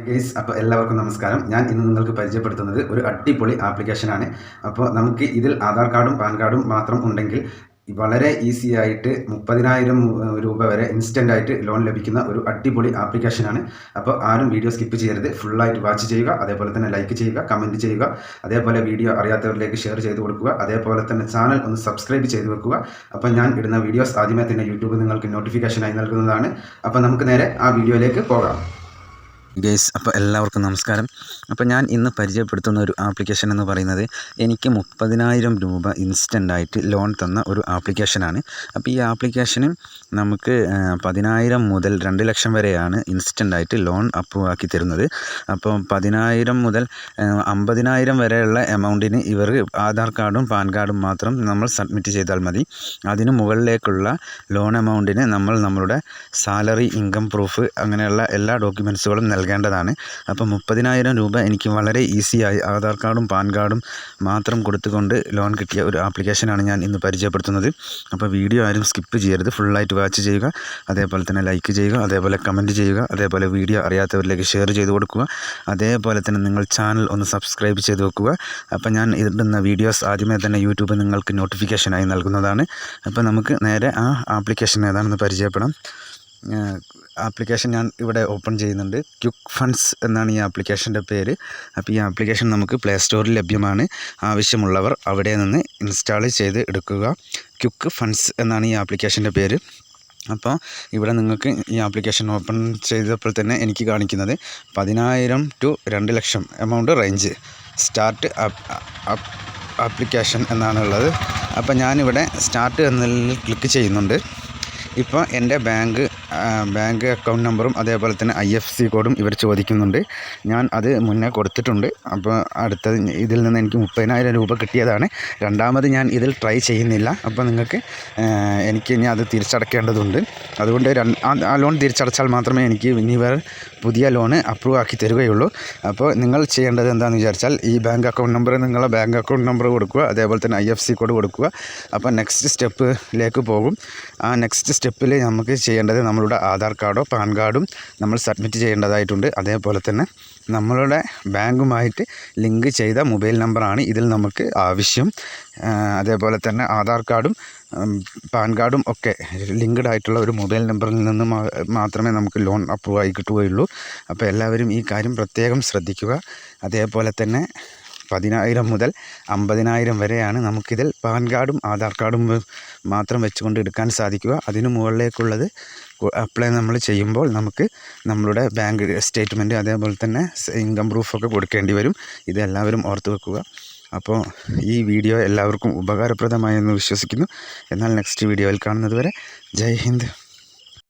Guys, അപ്പോൾ എല്ലാവർക്കും നമസ്കാരം. ഞാൻ ഇന്ന് നിങ്ങൾക്ക് പരിചയപ്പെടുത്തുന്നത് ഒരു അടിപൊളി ആപ്ലിക്കേഷനാണ്. അപ്പോൾ നമുക്ക് ഇതിൽ ആധാർ കാർഡും പാൻ കാർഡും മാത്രം ഉണ്ടെങ്കിൽ വളരെ ഈസി ആയിട്ട് 30,000 രൂപ വരെ ഇൻസ്റ്റൻ്റ് ആയിട്ട് ലോൺ ലഭിക്കുന്ന ഒരു അടിപൊളി ആപ്ലിക്കേഷനാണ്. അപ്പോൾ ആരും വീഡിയോ സ്കിപ്പ് ചെയ്യരുത്, ഫുള്ളായിട്ട് വാച്ച് ചെയ്യുക. അതേപോലെ തന്നെ ലൈക്ക് ചെയ്യുക, കമൻറ്റ് ചെയ്യുക. അതേപോലെ വീഡിയോ അറിയാത്തവരിലേക്ക് ഷെയർ ചെയ്ത് കൊടുക്കുക. അതേപോലെ തന്നെ ചാനൽ ഒന്ന് സബ്സ്ക്രൈബ് ചെയ്ത് വെക്കുക. അപ്പോൾ ഞാൻ ഇടുന്ന വീഡിയോസ് ആദ്യമേ തന്നെ യൂട്യൂബ് നിങ്ങൾക്ക് നോട്ടിഫിക്കേഷനായി നൽകുന്നതാണ്. അപ്പോൾ നമുക്ക് നേരെ ആ വീഡിയോയിലേക്ക് പോകാം. ഗൈസ്, അപ്പോൾ എല്ലാവർക്കും നമസ്കാരം. അപ്പോൾ ഞാൻ ഇന്ന് പരിചയപ്പെടുത്തുന്ന ഒരു ആപ്ലിക്കേഷൻ എന്ന് പറയുന്നത് എനിക്ക് 30,000 രൂപ ഇൻസ്റ്റൻ്റായിട്ട് ലോൺ തന്ന ഒരു ആപ്ലിക്കേഷനാണ്. അപ്പോൾ ഈ ആപ്ലിക്കേഷന് നമുക്ക് 10,000 മുതൽ 2 ലക്ഷം വരെയാണ് ഇൻസ്റ്റൻ്റായിട്ട് ലോൺ അപ്രൂവ് ആക്കി തരുന്നത്. അപ്പോൾ 10,000 മുതൽ 50,000 വരെയുള്ള എമൗണ്ടിന് ഇവർ ആധാർ കാർഡും പാൻ കാർഡും മാത്രം നമ്മൾ സബ്മിറ്റ് ചെയ്താൽ മതി. അതിന് മുകളിലേക്കുള്ള ലോൺ എമൗണ്ടിന് നമ്മൾ നമ്മളുടെ സാലറി, ഇൻകം പ്രൂഫ് അങ്ങനെയുള്ള എല്ലാ ഡോക്യുമെൻറ്റ്സുകളും നൽകേണ്ടതാണ്. അപ്പോൾ 30,000 രൂപ എനിക്ക് വളരെ ഈസിയായി ആധാർ കാർഡും പാൻ കാർഡും മാത്രം കൊടുത്തുകൊണ്ട് ലോൺ കിട്ടിയ ഒരു ആപ്ലിക്കേഷനാണ് ഞാൻ ഇന്ന് പരിചയപ്പെടുത്തുന്നത്. അപ്പോൾ വീഡിയോ ആരും സ്കിപ്പ് ചെയ്യരുത്, ഫുള്ളായിട്ട് വാച്ച് ചെയ്യുക. അതേപോലെ തന്നെ ലൈക്ക് ചെയ്യുക, അതേപോലെ കമൻറ്റ് ചെയ്യുക. അതേപോലെ വീഡിയോ അറിയാത്തവരിലേക്ക് ഷെയർ ചെയ്ത് കൊടുക്കുക. അതേപോലെ തന്നെ നിങ്ങൾ ചാനൽ ഒന്ന് സബ്സ്ക്രൈബ് ചെയ്ത് വെക്കുക. അപ്പോൾ ഞാൻ ഇടുന്ന വീഡിയോസ് ആദ്യമേ തന്നെ യൂട്യൂബ് നിങ്ങൾക്ക് നോട്ടിഫിക്കേഷനായി നൽകുന്നതാണ്. അപ്പോൾ നമുക്ക് നേരെ ആ ആപ്ലിക്കേഷൻ ഏതാണെന്ന് പരിചയപ്പെടാം. ആപ്ലിക്കേഷൻ ഞാൻ ഇവിടെ ഓപ്പൺ ചെയ്യുന്നുണ്ട്. ക്വിക്ക് ഫണ്ട്സ് എന്നാണ് ഈ ആപ്ലിക്കേഷൻ്റെ പേര്. അപ്പോൾ ഈ ആപ്ലിക്കേഷൻ നമുക്ക് പ്ലേ സ്റ്റോറിൽ ലഭ്യമാണ്. ആവശ്യമുള്ളവർ അവിടെ നിന്ന് ഇൻസ്റ്റാൾ ചെയ്ത് എടുക്കുക. ക്വിക്ക് ഫണ്ട്സ് എന്നാണ് ഈ ആപ്ലിക്കേഷൻ്റെ പേര്. അപ്പോൾ ഇവിടെ നിങ്ങൾക്ക് ഈ ആപ്ലിക്കേഷൻ ഓപ്പൺ ചെയ്തപ്പോൾ തന്നെ എനിക്ക് കാണിക്കുന്നത് 10,000 to 2 ലക്ഷം എമൗണ്ട് റേഞ്ച് സ്റ്റാർട്ട് ആപ്ലിക്കേഷൻ എന്നാണുള്ളത്. അപ്പോൾ ഞാനിവിടെ സ്റ്റാർട്ട് എന്നതിൽ ക്ലിക്ക് ചെയ്യുന്നുണ്ട്. ഇപ്പോൾ എൻ്റെ ബാങ്ക് അക്കൗണ്ട് നമ്പറും അതേപോലെ തന്നെ IFSC കോഡും ഇവർ ചോദിക്കുന്നുണ്ട്. ഞാൻ അത് മുന്നേ കൊടുത്തിട്ടുണ്ട്. അപ്പോൾ അടുത്തത് ഇതിൽ നിന്ന് എനിക്ക് 30,000 രൂപ കിട്ടിയതാണ്. രണ്ടാമത് ഞാൻ ഇതിൽ ട്രൈ ചെയ്യുന്നില്ല. അപ്പോൾ എനിക്ക് ഇനി അത് തിരിച്ചടക്കേണ്ടതുണ്ട്. അതുകൊണ്ട് ആ ലോൺ തിരിച്ചടച്ചാൽ മാത്രമേ എനിക്ക് ഇനി വേറെ പുതിയ ലോണ് അപ്രൂവ് ആക്കി തരികയുള്ളൂ. അപ്പോൾ നിങ്ങൾ ചെയ്യേണ്ടത് എന്താണെന്ന് വിചാരിച്ചാൽ ഈ ബാങ്ക് അക്കൗണ്ട് നമ്പർ, നിങ്ങളെ ബാങ്ക് അക്കൗണ്ട് നമ്പർ കൊടുക്കുക, അതേപോലെ തന്നെ IFSC കോഡ് കൊടുക്കുക. അപ്പോൾ നെക്സ്റ്റ് സ്റ്റെപ്പിലേക്ക് പോകും. ആ നെക്സ്റ്റ് സ്റ്റെപ്പിൽ നമുക്ക് ചെയ്യേണ്ടത് നമ്മളുടെ ആധാർ കാർഡോ പാൻ കാർഡും നമ്മൾ സബ്മിറ്റ് ചെയ്യേണ്ടതായിട്ടുണ്ട്. അതേപോലെ തന്നെ നമ്മളുടെ ബാങ്കുമായിട്ട് ലിങ്ക് ചെയ്ത മൊബൈൽ നമ്പറാണ് ഇതിൽ നമുക്ക് ആവശ്യം. അതേപോലെ തന്നെ ആധാർ കാർഡും പാൻ കാർഡും ഒക്കെ ലിങ്ക്ഡ് ആയിട്ടുള്ള ഒരു മൊബൈൽ നമ്പറിൽ നിന്ന് മാത്രമേ നമുക്ക് ലോൺ അപ്രൂവ് ആയി കിട്ടുകയുള്ളൂ. അപ്പോൾ എല്ലാവരും ഈ കാര്യം പ്രത്യേകം ശ്രദ്ധിക്കുക. അതേപോലെ തന്നെ 10,000 മുതൽ 50,000 വരെയാണ് നമുക്കിതിൽ പാൻ കാർഡും ആധാർ കാർഡും മാത്രം വെച്ചുകൊണ്ട് എടുക്കാൻ സാധിക്കുക. അതിന് മുകളിലേക്കുള്ളത് അപ്ലൈ നമ്മൾ ചെയ്യുമ്പോൾ നമുക്ക് നമ്മളുടെ ബാങ്ക് സ്റ്റേറ്റ്മെൻറ്റ് അതേപോലെ തന്നെ ഇൻകം പ്രൂഫൊക്കെ കൊടുക്കേണ്ടി വരും. ഇതെല്ലാവരും ഓർത്ത് വെക്കുക. അപ്പോൾ ഈ വീഡിയോ എല്ലാവർക്കും ഉപകാരപ്രദമായെന്ന് വിശ്വസിക്കുന്നു. എന്നാൽ നെക്സ്റ്റ് വീഡിയോയിൽ കാണുന്നത് വരെ ജയ് ഹിന്ദ്.